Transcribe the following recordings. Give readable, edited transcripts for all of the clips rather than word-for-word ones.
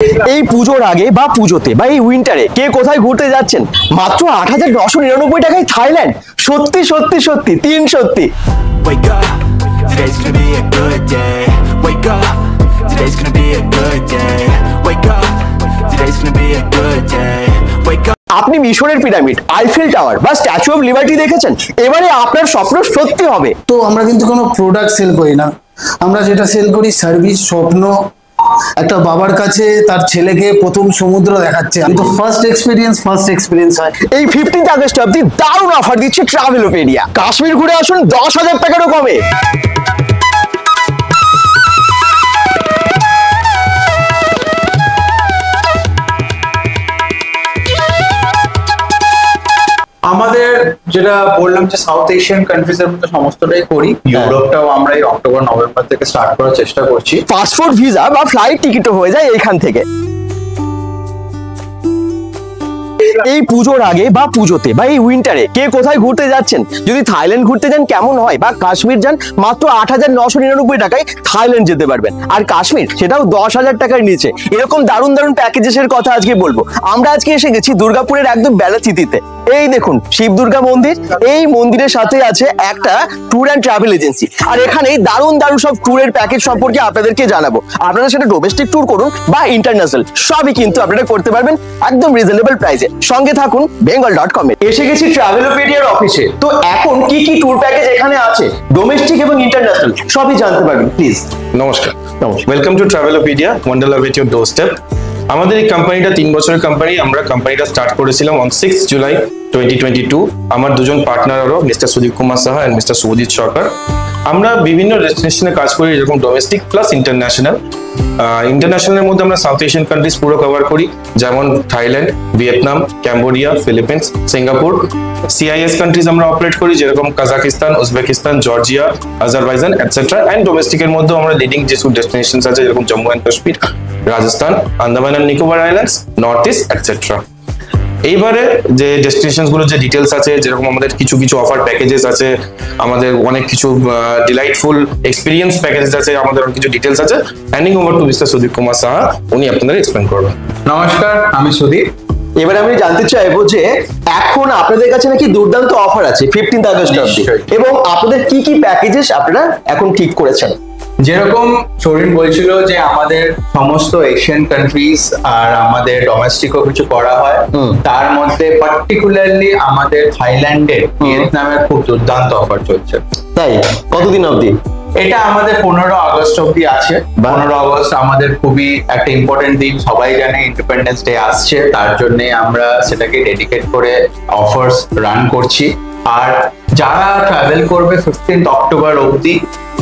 এই পুজোর আগে বা পুজোতে বা এই উইন্টারে কে কোথায় ঘুরতে যাচ্ছেন? মাত্র ৮,৯৯৯ টাকায় থাইল্যান্ড। সত্যি সত্যি সত্যি তিন সত্যি। Wake up, today's gonna be a good day. Wake up, today's gonna be a good day. Wake up, today's gonna be a good day. Wake up. আপনি মিশরের পিরামিড, আইফেল টাওয়ার বা স্ট্যাচু অফ লিবার্টি দেখেছেন, এবারে আপনার স্বপ্ন সত্যি হবে। তো আমরা কিন্তু কোনো প্রোডাক্ট সেল করি না, আমরা যেটা সেল করি সার্ভিস, স্বপ্ন। একটা বাবার কাছে তার ছেলেকে প্রথম সমুদ্র দেখাচ্ছে, কিন্তু ফার্স্ট এক্সপিরিয়েন্স হয়। এই 15 আগস্ট অবধি দারুণ অফার দিচ্ছে ট্রাভেলোপেডিয়া। কাশ্মীর ঘুরে আসুন 10,000 টাকারও কমে। আমাদের যেটা বললাম যে সাউথ এশিয়ান কান্ট্রিজ এর মধ্যে সমস্তটাই করি। ইউরোপটাও আমরা এই অক্টোবর নভেম্বর থেকে স্টার্ট করার চেষ্টা করছি। পাসপোর্ট, ভিসা বা ফ্লাইট টিকিটও হয়ে যায় এখান থেকে। এই পুজোর আগে বা পুজোতে বা এই উইন্টারে কে কোথায় ঘুরতে যাচ্ছেন? যদি থাইল্যান্ড ঘুরতে যান কেমন হয়, বা কাশ্মীর যান, মাত্র ৮,৯৯৯ টাকায় থাইল্যান্ড যেতে পারবেন। আর কাশ্মীর সেটাও 10,000 টাকার নিচে। এরকম দারুণ দারুণ প্যাকেজের কথা আজকে বলবো। আমরা আজকে এসে গেছি দুর্গাপুরের একদম বেলাচিতিতে। এই দেখুন শিব দুর্গা মন্দির, এই মন্দিরের সাথে আছে একটা ট্যুর অ্যান্ড ট্রাভেল এজেন্সি। আর এখানে দারুণ দারুণ সব ট্যুরের প্যাকেজ সম্পর্কে আপনাদেরকে জানাবো। আপনারা সেটা ডোমেস্টিক ট্যুর করুন বা ইন্টারন্যাশনাল, সবই কিন্তু আপনারা করতে পারবেন একদম রিজনেবল প্রাইসে। সঙ্গে থাকুন bengal.com এ। এসে গেছি ট্রাভেলোপেডিয়ার অফিসে। তো এখন কি কি ট্যুর প্যাকেজ এখানে আছে, ডোমেস্টিক এবং ইন্টারন্যাশনাল, সবই জানতে পারবেন। প্লিজ নমস্কার, welcome to Travelopedia, wonder love at your doorstep. আমাদের এই কোম্পানিটা 3 বছরের কোম্পানি। আমরা কোম্পানিটা স্টার্ট করেছিলাম অন 6 জুলাই 2022। আমার দুজন পার্টনার হলো mister Sudip Kumar Saha and mister Subhajit Sarkar. আমরা বিভিন্ন ডেস্টিনেশনে কাজ করি, যেরকম ডোমেস্টিক প্লাস ইন্টারন্যাশনাল। ইন্টারন্যাশনালের মধ্যে আমরা সাউথ এশিয়ান কান্ট্রিজ পুরো কভার করি, যেমন Thailand, Vietnam, Cambodia, Philippines, Singapore. CIS countries আমরা অপারেট করি, যেরকম Kazakhstan, Uzbekistan, Georgia, Azerbaijan etcetera. And ডোমেস্টিকের মধ্যে আমরা লিডিং যেসব ডেস্টিনেশন আছে, যেরকম Jammu and Kashmir, Rajasthan, Andaman and Nicobar islands, north east etcetera. এইবারে যে ডেস্টিনেশন গুলো যে ডিটেলস আছে, যেরকম আমাদের কিছু কিছু অফার প্যাকেজেস আছে, আমাদের অনেক কিছু ডিলাইটফুল এক্সপিরিয়েন্স প্যাকেজেস আছে, আমাদের অনেক কিছু ডিটেলস আছে। Handing over to mister Sudip Kumar Saha, উনি আপনাদের এক্সপ্লেন করবেন। নমস্কার, আমি সুদীপ। এবার আমি জানতে চাইবো যে এখন আপনাদের কাছে নাকি দুর্দান্ত অফার আছে 15 আগস্ট অবধি, এবং আপনাদের কি কি প্যাকেজেস আপনারা এখন ঠিক করেছেন? যেরকম শরীর বলছিল যে আমাদের সমস্ত এশিয়ান কান্ট্রিজ আর আমাদের ডোমেস্টিকও কিছু করা হয়, তার মধ্যে পার্টিকুলারলি আমাদের থাইল্যান্ডের, ভিয়েতনামের খুব দুর্দান্ত অফার চলছে। তাই কতদিন অবধি? এটা আমাদের 15 আগস্ট অব্দি আছে। 15 আগস্ট আমাদের খুবই একটা ইম্পর্টেন্ট দিন, সবাই জানে ইন্ডিপেন্ডেন্স ডে আসছে, তার জন্য আমরা সেটাকে ডেডিকেট করে অফার্স রান করছি। আর যারা ট্রাভেল করবে 15 অক্টোবর অব্দি,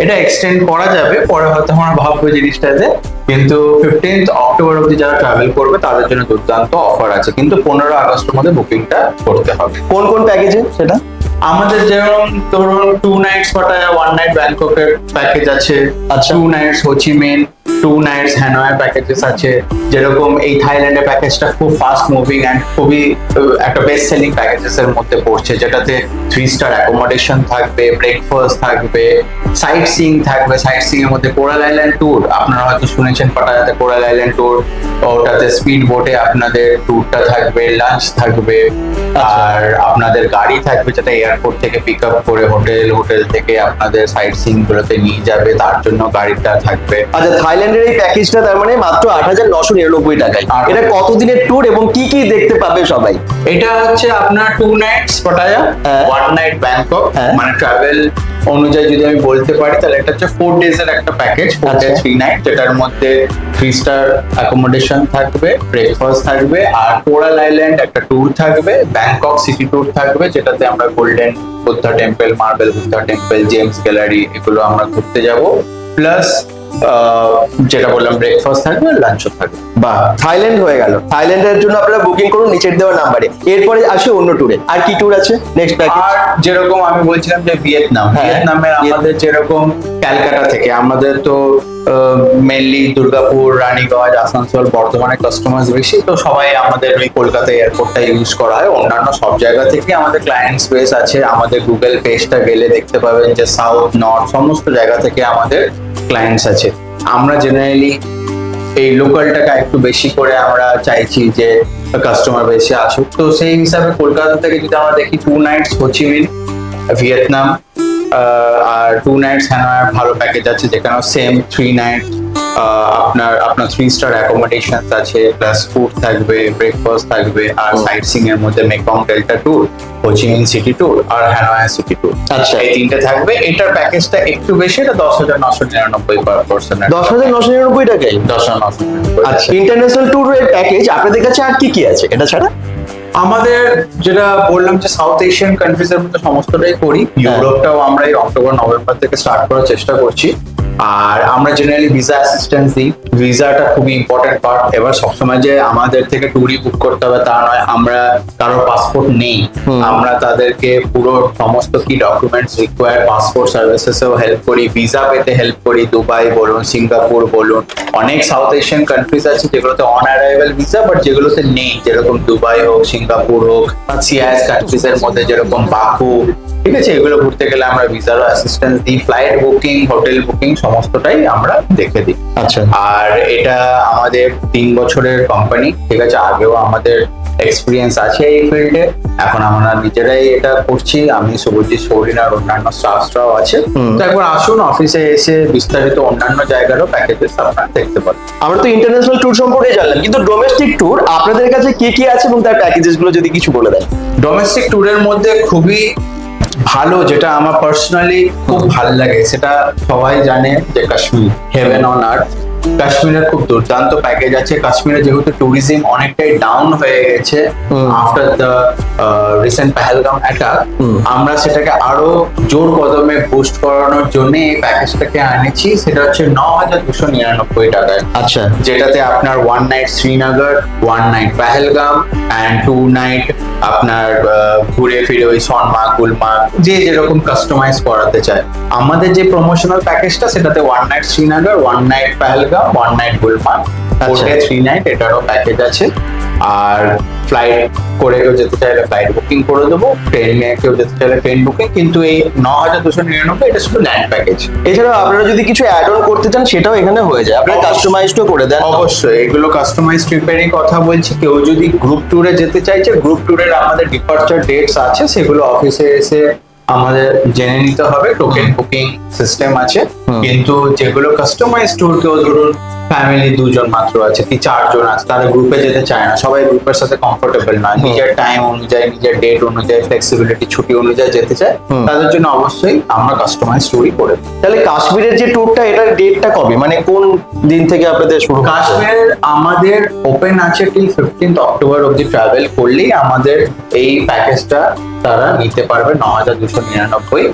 এটা এক্সটেন্ড করা যাবে, পরে হয়তো আমরা ভাববো জিনিসটাতে, কিন্তু 15 অক্টোবর অব্দি যারা ট্রাভেল করবে তাদের জন্য দুর্দান্ত অফার আছে। কিন্তু 15 আগস্টের মধ্যে বুকিংটা করতে হবে। কোন কোন প্যাকেজে সেটা? আমাদের যেরকম ধরুন 2 নাইটস পাটায়া, 1 নাইট ব্যাংককের প্যাকেজ আছে, 2 nights Ho Chi Minh, 2 nights Hanoi packages আছে। যেরকম এই থাইল্যান্ডের প্যাকেজটা খুব ফাস্ট মুভিং অ্যান্ড খুবই একটা বেস্ট সেলিং প্যাকেজেস এর মধ্যে পড়ছে, যেটাতে 3 স্টার অ্যাকোমোডেশন থাকবে, ব্রেকফাস্ট থাকবে, সাইট সিইং থাকবে। সাইট সিইং এর মধ্যে কোরাল আইল্যান্ড ট্যুর, আপনারা হয়তো শুনেছেন পাটায়াতে কোরাল আইল্যান্ড ট্যুর, ওটাতে স্পিড বোটে আপনাদের ট্যুরটা থাকবে, লাঞ্চ থাকবে, আর আপনাদের গাড়ি থাকবে যেটা এয়ারপোর্ট থেকে পিক আপ করে হোটেল থেকে আপনাদের সাইট সিইং গুলোতে নিয়ে যাবে, তার জন্য গাড়িটা থাকবে। আচ্ছা, থাইল্যান্ডের এই প্যাকেজটা তার মানে মাত্র ৮,৯৯৯ টাকায়। এটা কতদিনের ট্যুর এবং কি কি দেখতে পাবে সবাই? এটা হচ্ছে আপনার 2 নাইটস পাটায়া, 1 নাইট ব্যাংকক। মানে ট্রাভেল অনুযায়ী যদি আমি বলতে পারি তাহলে এটা হচ্ছে 4 ডেজ এর একটা প্যাকেজ, 4 ডে 3 নাইট, যেটার মধ্যে 3 স্টার অ্যাকোমোডেশন থাকবে, ব্রেকফাস্ট থাকবে, আর কোরাল আইল্যান্ড একটা ট্যুর থাকবে, ব্যাংকক সিটি ট্যুর থাকবে, যেটাতে আমরা golden Buddha temple, marble Buddha temple, James gallery, এগুলো আমরা ঘুরতে যাব। প্লাস যেটা বললাম ব্রেকফাস্ট থাকবে, লাঞ্চও থাকবে। বাহ, থাইল্যান্ড হয়ে গেল। থাইল্যান্ডের জন্য আপনারা বুকিং করুন নিচের দেওয়া নাম্বারে। এরপরে আসি অন্য ট্যুরে। আর কি ট্যুর আছে নেক্সট প্যাকেজ? আর যেরকম আমি বলছিলাম যে ভিয়েতনামের আমাদের যেরকম ক্যালকাটা থেকে আমাদের তো মেনলি দুর্গাপুর, রানীগঞ্জ, আসানসোল, বর্ধমানে কাস্টমার্স বেশি, তো সবাই আমাদের ওই কলকাতা এয়ারপোর্টটা ইউজ করা হয়। অন্যান্য সব জায়গা থেকে আমাদের ক্লায়েন্টস বেস আছে। আমাদের গুগল পেজটা গেলে দেখতে পাবেন যে সাউথ, নর্থ সমস্ত জায়গা থেকে আমাদের ক্লায়েন্টস আছে। আমরা জেনারেলি এই লোকালটাকে একটু বেশি করে আমরা চাইছি যে কাস্টমার বেশি আসুক। তো সেই হিসাবে কলকাতা থেকে যদি আমরা দেখি 2 নাইটস হোচিমিন ভিয়েতনাম আর 2 নাইটস হ্যানয় ভালো প্যাকেজ আছে, যেখানে সেম 3 নাইট আপনার 3 স্টার অ্যাকোমোডেশন আছে, প্লাস ফুড থাকবে, ব্রেকফাস্ট থাকবে, আর সাইট সিং এর মধ্যে Mekong Delta tour, Ho Chi Minh city tour আর হ্যানয় সিটি ট্যুর। আচ্ছা, এই তিনটে থাকবে। এটার প্যাকেজটা একটু বেশি, এটা 10,999 পার পারসন। 10,999 টাকায়? 10,999। আচ্ছা, ইন্টারন্যাশনাল ট্যুরের প্যাকেজ আপনাদের কাছে আর কি কি আছে এটা ছাড়া? আমাদের যেটা বললাম যে সাউথ এশিয়ান কান্ট্রিজ এর মধ্যে সমস্তটাই করি। ইউরোপটাও আমরা এই অক্টোবর নভেম্বর থেকে স্টার্ট করার চেষ্টা করছি। আর আমরা জেনারেলি ভিসা অ্যাসিস্ট্যান্স দিই। ভিসাটা খুবই ইম্পর্টেন্ট পার্ট। এবার সবসময় যে আমাদের থেকে ট্যুরই বুক করতে হবে তা নয়, আমরা কারোর পাসপোর্ট নেই, আমরা তাদেরকে পুরো সমস্ত কি ডকুমেন্টস রিকোয়ার্ড পাসপোর্ট সার্ভিসেসেও হেল্প করি, ভিসা পেতে হেল্প করি। দুবাই বলুন, সিঙ্গাপুর বলুন, অনেক সাউথ এশিয়ান কান্ট্রিজ আছে যেগুলোতে অন অ্যারাইভাল ভিসা, বাট যেগুলোতে নেই, যেরকম দুবাই হোক, সিঙ্গাপুর হোক, সিআইএস কান্ট্রিজ এর মধ্যে যেরকম বাকু, ঠিক আছে, এগুলো ঘুরতে গেলে আমরা ভিসার অ্যাসিস্ট্যান্স দিই। ফ্লাইট বুকিং, হোটেল বুকিং সমস্তটাই আমরা দেখে দিই। আচ্ছা, আর এটা আমাদের 3 বছরের কোম্পানি, ঠিক আছে। আগেও আমাদের এক্সপিরিয়েন্স আছে এই ফিল্ডে, এখন আমরা নিজেরাই এটা করছি। আমি শুভজিৎ সৌরিন আর অন্যান্য স্টাফরাও আছে। তো একবার আসুন অফিসে এসে বিস্তারিত অন্যান্য জায়গারও প্যাকেজেস আপনারা দেখতে পারেন। আমরা তো ইন্টারন্যাশনাল ট্যুর সম্পর্কে জানলাম, কিন্তু ডোমেস্টিক ট্যুর আপনাদের কাছে কি কি আছে এবং তার প্যাকেজেস গুলো যদি কিছু বলে দেন। ডোমেস্টিক ট্যুরের মধ্যে খুবই ভালো, যেটা আমার পার্সোনালি খুব ভালো লাগে, সেটা সবাই জানে যে কাশ্মীর, হেভেন অন আর্থ। কাশ্মীরের খুব দুর্দান্ত প্যাকেজ আছে। কাশ্মীরে যেহেতু ট্যুরিজম অনেকটাই ডাউন হয়ে গেছে after the recent Pahalgam attack, আমরা সেটাকে আরো জোর কদমে বুস্ট করানোর জন্য এই প্যাকেজটাকে আনেছি। সেটা হচ্ছে 9,299 টাকায়। আচ্ছা, যেটাতে আপনার 1 night Srinagar, 1 night Pahalgam and 2 night আপনার ঘুরে ফিরে ওই সোনমার্গ, গুলমার্গ, যে যেরকম কাস্টমাইজ করাতে চায়। আমাদের যে প্রমোশনাল প্যাকেজটা সেটাতে 1 night Srinagar, 1 night Pahalgam, 1 night Gulmarg, 3 night এটারও প্যাকেজ আছে। আর ফ্লাইট করে কেউ যেতে চাইলে ফ্লাইট বুকিং করে দেবো, ট্রেনে কেউ যেতে চাইলে ট্রেন বুকিং। কিন্তু এই 9,299 এটা শুধু ল্যান্ড প্যাকেজ। এছাড়াও আপনারা যদি কিছু অ্যাড অন করতে চান সেটাও এখানে হয়ে যায়, আপনারা কাস্টমাইজড করে দেন? অবশ্যই, এগুলো কাস্টমাইজ ট্রিপেরই কথা বলছি। কেউ যদি গ্রুপ ট্যুরে যেতে চাইছে, গ্রুপ ট্যুরের আমাদের ডিপার্চার ডেটস আছে, সেগুলো অফিসে এসে আমাদের জেনে নিতে হবে। টোকেন বুকিং সিস্টেম আছে। কিন্তু যেগুলো কাস্টমাইজ ট্যুর, কেউ ধরুন ফ্যামিলি 2 জন মাত্র আছে কি 4 জন আছে, তারা গ্রুপে যেতে চায় না, সবাই গ্রুপের সাথে কমফোর্টেবল নয়, নিজের টাইম অনুযায়ী, নিজের ডেট অনুযায়ী, ফ্লেক্সিবিলিটি ছুটি অনুযায়ী যেতে চায়, তাদের জন্য অবশ্যই আমরা কাস্টমাইজ ট্যুরই করে দিই। তাহলে কাশ্মীরের যে ট্যুরটা, এটার ডেটটা কবে, মানে কোন দিন থেকে আপনাদের শুরু? কাশ্মীরের আমাদের ওপেন আছে টিল 15 অক্টোবর অবধি। ট্রাভেল করলেই আমাদের এই প্যাকেজটা তারা নিতে পারবে 9,299।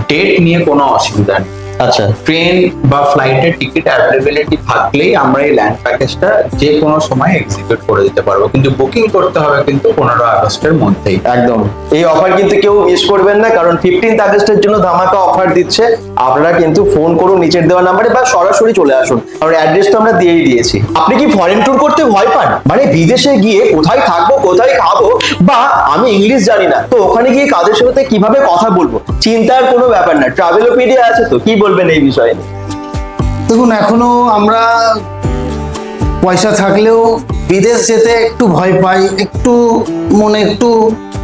ডেট নিয়ে কোনো অসুবিধা নেই। আচ্ছা, ট্রেন বা ফ্লাইটের টিকিট অ্যাভেলেবিলিটি থাকলেই আমরা এই ল্যান্ড প্যাকেজটা যে কোনো সময় এক্সিকিউট করে দিতে পারবো, কিন্তু বুকিং করতে হবে কিন্তু 15 আগস্টের মধ্যেই। একদম এই অফার কিন্তু কেউ মিস করবেন না, কারণ 15 আগস্টের জন্য ধামাকা অফার দিচ্ছে। আপনারা কিন্তু ফোন করুন নিচের দেওয়া নাম্বারে বা সরাসরি চলে আসুন, আর অ্যাড্রেস তো আমরা দিয়েই দিয়েছি। আপনি কি ফরেন ট্যুর করতে ভয় পান, মানে বিদেশে গিয়ে কোথায় থাকবো, কোথায় খাবো, বা আমি ইংলিশ জানি না, তো ওখানে গিয়ে কাদের সাথে কিভাবে কথা বলবো, চিন্তার কোনো ব্যাপার না। ট্রাভেলোপিডিয়া আছে তো, কি বলবেন এই বিষয়ে? দেখুন, এখনো আমরা পয়সা থাকলেও বিদেশ যেতে একটু ভয় পাই, একটু মনে একটু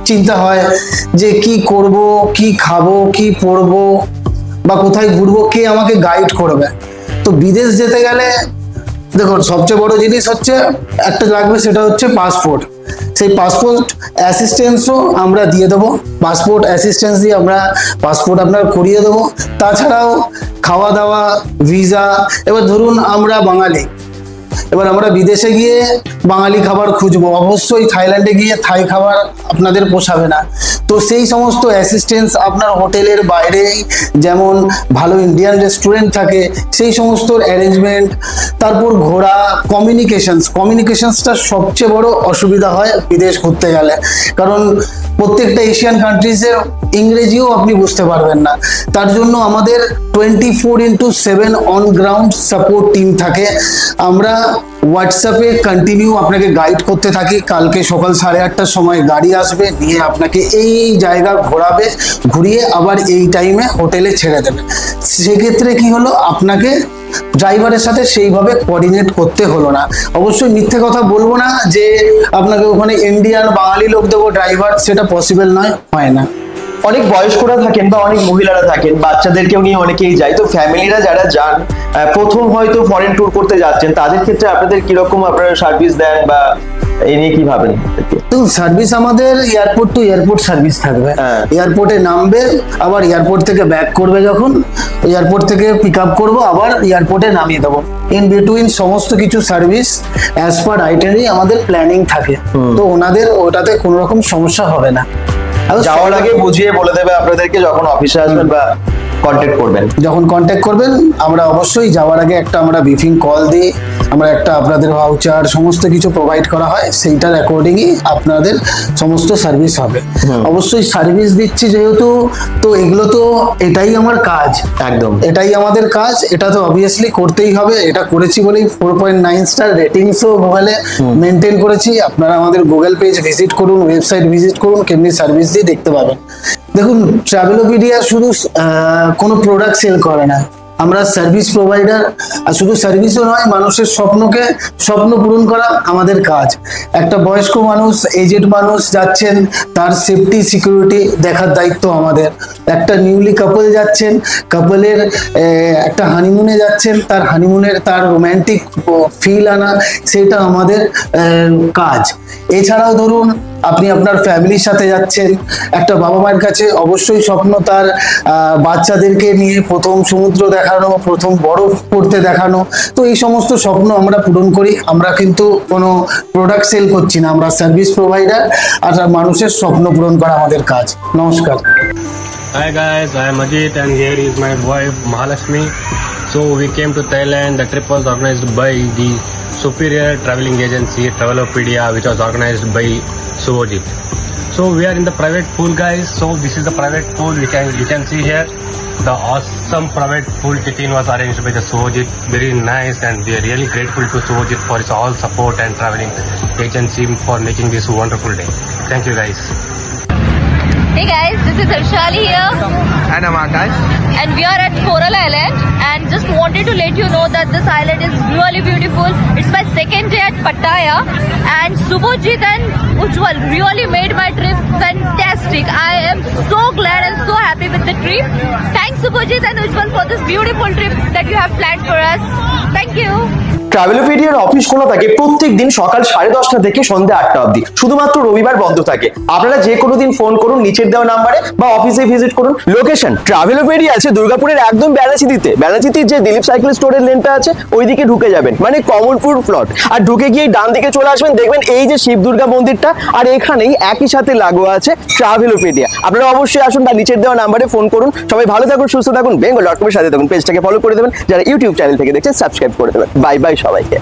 চিন্তা হয় যে কি করব, কি খাবো, কি পরবো, বা কোথায় ঘুরবো, কে আমাকে গাইড করবে। তো বিদেশ যেতে গেলে দেখুন, সবচেয়ে বড় জিনিস হচ্ছে একটা লাগবে, সেটা হচ্ছে পাসপোর্ট। সেই পাসপোর্ট অ্যাসিস্ট্যান্সও আমরা দিয়ে দেবো। পাসপোর্ট অ্যাসিস্ট্যান্স দিয়ে আমরা পাসপোর্ট আপনার করিয়ে দেবো। তাছাড়াও খাওয়া দাওয়া, ভিসা। এবার ধরুন আমরা বাঙালি, এবার আমরা বিদেশে গিয়ে বাঙালি খাবার খুঁজবো, অবশ্যই থাইল্যান্ডে গিয়ে থাই খাবার আপনাদের পোষাবে না। তো সেই সমস্ত অ্যাসিস্ট্যান্স আপনার হোটেলের বাইরে যেমন ভালো ইন্ডিয়ান রেস্টুরেন্ট থাকে, সেই সমস্ত অ্যারেঞ্জমেন্ট। তারপর ঘোরা, কমিউনিকেশনসটা সবচেয়ে বড় অসুবিধা হয় বিদেশ ঘুরতে গেলে, কারণ প্রত্যেকটা এশিয়ান কান্ট্রিজের ইংরেজিও আপনি বুঝতে পারবেন না। তার জন্য আমাদের 24/7 অন গ্রাউন্ড সাপোর্ট টিম থাকে। আমরা হোয়াটসঅ্যাপে কন্টিনিউ আপনাকে গাইড করতে থাকি। কালকে সকাল 8:30টার সময় গাড়ি আসবে, নিয়ে আপনাকে এই জায়গা ঘোরাবে, ঘুরিয়ে আবার এই টাইমে হোটেলে ছেড়ে দেবে। সেক্ষেত্রে কি হলো, আপনাকে ড্রাইভারের সাথে সেইভাবে কোঅর্ডিনেট করতে হলো না। অবশ্যই মিথ্যে কথা বলবো না যে আপনাকে ওখানে ইন্ডিয়ান বাঙালি লোক দেবো ড্রাইভার, সেটা পসিবল নয়, হয় না। অনেক বয়স্করা থাকেন বা অনেক মহিলারা থাকেন, বাচ্চাদেরকেও নিয়ে অনেকেই যায়, তো ফ্যামিলিরা যারা যান, প্রথম হয়তো ফরেন ট্যুর করতে যাচ্ছেন, তাদের ক্ষেত্রে আপনাদের কিরকম আপনারা সার্ভিস দেন বা এই নিয়ে কি ভাবেন? দেখুন, সার্ভিস আমাদের এয়ারপোর্ট টু এয়ারপোর্ট সার্ভিস থাকবে। এয়ারপোর্টে নামবে, আবার এয়ারপোর্ট থেকে ব্যাক করবে, যখন এয়ারপোর্ট থেকে পিক আপ করবো, আবার এয়ারপোর্টে নামিয়ে দেবো। ইন বিটুইন সমস্ত কিছু সার্ভিস অ্যাজ পার আইটেনারি আমাদের প্ল্যানিং থাকে, তো ওনাদের ওটাতে কোনো রকম সমস্যা হবে না। যাওয়ার আগে বুঝিয়ে বলে দেবে আপনাদেরকে যখন অফিসে আসবেন বা কন্ট্যাক্ট করবেন। যখন কন্ট্যাক্ট করবেন, আমরা অবশ্যই যাওয়ার আগে একটা আমরা ব্রিফিং কল দিই, আমরা একটা আপনাদের ভাউচার সমস্ত কিছু প্রোভাইড করা হয়, সেইটার অ্যাকর্ডিংই আপনাদের সমস্ত সার্ভিস হবে। অবশ্যই সার্ভিস দিচ্ছি যেহেতু, তো এগুলো তো এটাই আমার কাজ, একদম এটাই আমাদের কাজ, এটা তো অবভিয়াসলি করতেই হবে। এটা করেছি বলেই 4.9 স্টার রেটিংসও গুগলে মেনটেন করেছি। আপনারা আমাদের গুগল পেজ ভিজিট করুন, ওয়েবসাইট ভিজিট করুন, কেমনি সার্ভিস দিয়ে দেখতে পাবেন। দেখুন, ট্রাভেলোপিডিয়া শুধু কোনো প্রোডাক্ট সেল করে না, আমরা সার্ভিস প্রোভাইডার। আর শুধু সার্ভিসও নয়, মানুষের স্বপ্ন পূরণ করা আমাদের কাজ। একটা বয়স্ক মানুষ, এজেড মানুষ যাচ্ছেন, তার সেফটি সিকিউরিটি দেখার দায়িত্ব আমাদের। একটা নিউলি কাপল যাচ্ছেন, কাপলের একটা হানিমুনে যাচ্ছেন, তার হানিমুনের তার রোম্যান্টিক ফিল আনা, সেটা আমাদের কাজ। এছাড়াও ধরুন, আপনি আপনার ফ্যামিলির সাথে যাচ্ছেন, একটা বাবা মায়ের কাছে অবশ্যই স্বপ্ন তার বাচ্চাদেরকে নিয়ে প্রথম সমুদ্র দেখানো, প্রথম বরফ পড়তে দেখানো, তো এই সমস্ত স্বপ্ন আমরা পূরণ করি। আমরা কিন্তু কোনো প্রোডাক্ট সেল করছি না, আমরা সার্ভিস প্রোভাইডার, আর মানুষের স্বপ্ন পূরণ করা আমাদের কাজ। নমস্কার। Hi guys, I am Ajit and here is my wife Mahalakshmi. So we came to Thailand. The trip was organized by the Superior Traveling Agency, Travelopedia, which was organized by Subhojit. So we are in the private pool, guys. So this is the private pool. You can see here the awesome private pool check-in was arranged by the Subhojit. Very nice, and we are really grateful to Subhojit for his all support and traveling agency for making this wonderful day. Thank you, guys. Hey guys, this is Harshali here. And I'm Akash. And we are at Coral Island, and just wanted to let you know that this island is really beautiful. It's my second day at Pattaya, and Subhojit and Ujjwal really made my trip fantastic. I am so glad and so happy with the trip. Thanks Subhojit and Ujjwal for this beautiful trip that you have planned for us. Thank you. ট্রাভেলোপিডিয়ার office খোলা থাকে প্রত্যেক দিন সকাল 10:30 থেকে সন্ধ্যা 8টা অবধি, শুধুমাত্র রবিবার বন্ধ থাকে। আপনারা যে কোনো দিন ফোন করুন নিচের দেওয়া নাম্বারে বা অফিসে ভিজিট করুন। লোকেশন ট্রাভেলোপিডিয়া আছে দুর্গাপুরের একদম বেলাচিতিতে। বেলাচিতির যে দিলীপ সাইকেল স্টোরের লেনটা আছে ওইদিকে ঢুকে যাবেন, মানে কমলপুর প্লট, আর ঢুকে গিয়ে ডান দিকে চলে আসবেন, দেখবেন এই যে শিব দুর্গা মন্দিরটা, আর এখানেই একই সাথে লাগোয়া আছে ট্রাভেলোপিডিয়া। আপনারা অবশ্যই আসুন বা নিচের দেওয়া নাম্বারে ফোন করুন। সবাই ভালো থাকুন, সুস্থ থাকুন, bengal.com এর সাথে থাকুন। পেজটাকে ফলো করে দেবেন, যারা ইউটিউব চ্যানেল থেকে দেখছেন সাবস্ক্রাইব করে দেবেন। বাই বাই সবাইকে।